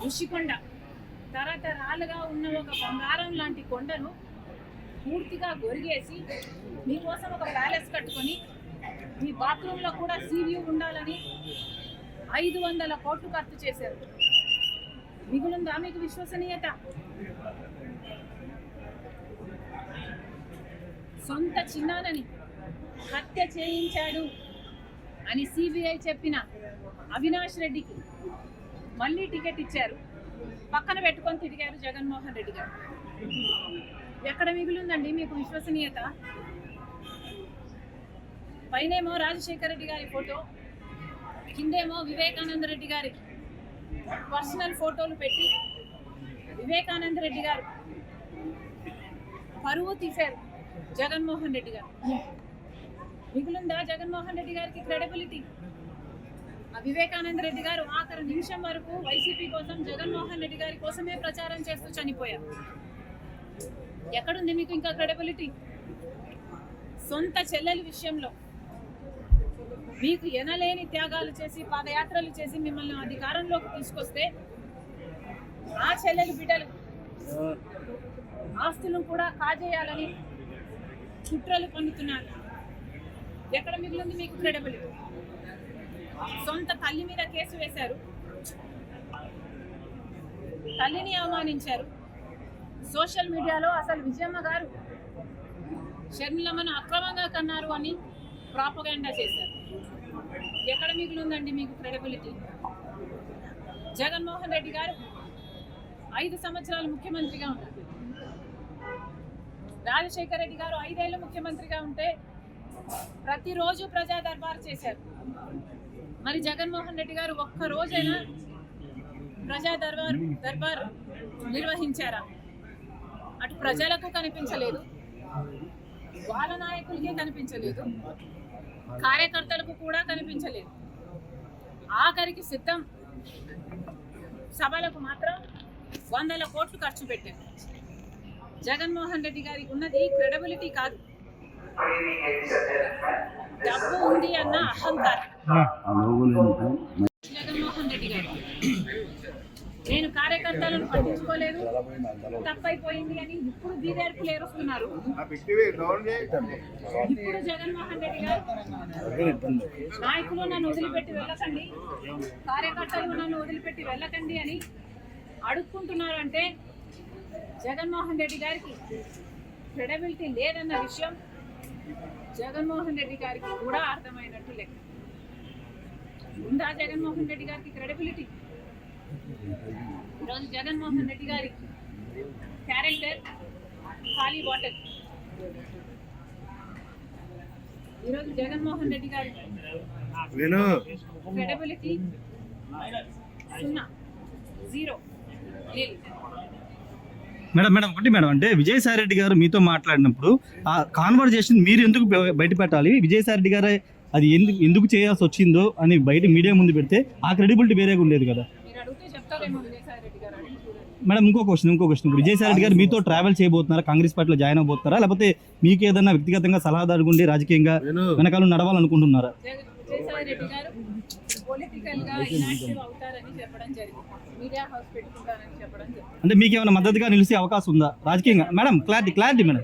ఋషికొండ తరతరాలుగా ఉన్న ఒక బంగారం లాంటి కొండను పూర్తిగా గొరిగేసి మీకోసం ఒక ప్యాలెస్ కట్టుకొని మీ బాత్రూంలో కూడా సీవ్యూ ఉండాలని 500 కోట్లు ఖర్చు చేశారు. మిగులుందా మీకు విశ్వసనీయత? సొంత చిన్నానని హత్య చేయించాడు అని సిబిఐ చెప్పిన అవినాష్ రెడ్డికి మళ్ళీ టికెట్ ఇచ్చారు. పక్కన పెట్టుకొని తిరిగారు జగన్మోహన్ రెడ్డి గారు. ఎక్కడ మిగులుందండి మీకు విశ్వసనీయత? పైనేమో రాజశేఖర రెడ్డి గారి ఫోటో, కిందేమో వివేకానంద రెడ్డి గారి పర్సనల్ ఫోటోలు పెట్టి వివేకానంద రెడ్డి గారు పరువు తీశారు జగన్మోహన్ రెడ్డి గారు. మిగులుందా జగన్మోహన్ రెడ్డి గారికి క్రెడిబిలిటీ? ఆ వివేకానంద రెడ్డి గారు ఆఖరి నిమిషం వరకు వైసీపీ కోసం, జగన్మోహన్ రెడ్డి గారి కోసమే ప్రచారం చేస్తూ చనిపోయారు. ఎక్కడుంది మీకు ఇంకా క్రెడిబిలిటీ? సొంత చెల్లెలి విషయంలో మీకు ఎనలేని త్యాగాలు చేసి, పాదయాత్రలు చేసి మిమ్మల్ని అధికారంలోకి తీసుకొస్తే ఆ చెల్లెలి బిడ్డలు ఆస్తులను కూడా కాజేయాలని కుట్రలు పన్నుతున్నారు. ఎక్కడ మిగిలింది మీకు క్రెడిబిలిటీ? సొంత తల్లి మీద కేసు వేశారు, తల్లిని అవమానించారు. సోషల్ మీడియాలో అసలు విజయమ్మ గారు షర్మిలమ్మను అక్రమంగా కన్నారు అని ప్రాపగాండా చేశారు. ఎక్కడ మిగిలిందండి మీకు క్రెడిబిలిటీ? జగన్మోహన్ రెడ్డి గారు 5 సంవత్సరాలు ముఖ్యమంత్రిగా ఉన్నారు. రాజశేఖర రెడ్డి గారు 5 ఏళ్ళు ముఖ్యమంత్రిగా ఉంటే ప్రతిరోజు ప్రజా దర్బార్ చేశారు. మరి జగన్మోహన్ రెడ్డి గారు ఒక్క రోజైనా ప్రజా దర్బార్ నిర్వహించారా? అటు ప్రజలకు కనిపించలేదు, వాళ్ళ నాయకులకే కనిపించలేదు, కార్యకర్తలకు కూడా కనిపించలేదు. ఆఖరికి సిద్ధం సభలకు మాత్రం 100 కోట్లు ఖర్చు పెట్టారు. జగన్మోహన్ రెడ్డి గారికి ఉన్నది క్రెడిబిలిటీ కాదు, డబ్బు ఉంది అన్న అహంకారం. జగన్మోహన్ రెడ్డి గారు నేను కార్యకర్తలను పట్టించుకోలేదు, తప్పైపోయింది అని ఇప్పుడు బీదేర్పులు ఏరుస్తున్నారు. ఇప్పుడు జగన్మోహన్ రెడ్డి గారు నాయకులు నన్ను వదిలిపెట్టి వెళ్ళకండి, కార్యకర్తలు నన్ను వదిలిపెట్టి వెళ్ళకండి అని అడుక్కుంటున్నారు. అంటే జగన్మోహన్ రెడ్డి గారికి క్రెడిబిలిటీ లేదన్న విషయం జగన్మోహన్ రెడ్డి గారికి కూడా అర్థమైనట్టు లెక్క. ఉందా జగన్మోహన్ రెడ్డి గారికి క్రెడిబిలిటీ? ఈరోజు జగన్మోహన్ రెడ్డి గారి క్యారెక్టర్ ఖాళీ బాటిల్. ఈరోజు జగన్మోహన్ రెడ్డి గారి క్రెడిబిలిటీ 0, 0. మేడం ఒకటి మేడం, అంటే విజయసాయి రెడ్డి గారు మీతో మాట్లాడినప్పుడు ఆ కాన్వర్జేషన్ మీరు ఎందుకు బయట పెట్టాలి? విజయసాయి రెడ్డి గారు అది ఎందుకు చేయాల్సి వచ్చిందో అని బయట మీడియా ముందు పెడితే ఆ క్రెడిబిలిటీ వేరేగా ఉండేది కదా మేడం. ఇంకో క్వశ్చన్, ఇప్పుడు విజయసాయి రెడ్డి గారు మీతో ట్రావెల్ చేయబోతున్నారా? కాంగ్రెస్ పార్టీలో జాయిన్ అవబోతున్నారా? లేకపోతే మీకు ఏదైనా వ్యక్తిగతంగా సలహాదారు ఉండి రాజకీయంగా వెనకాల నడవాలనుకుంటున్నారా? అంటే మీకు ఏమైనా మద్దతుగా నిలిచే అవకాశం ఉందా రాజకీయంగా? Madam clarity madam.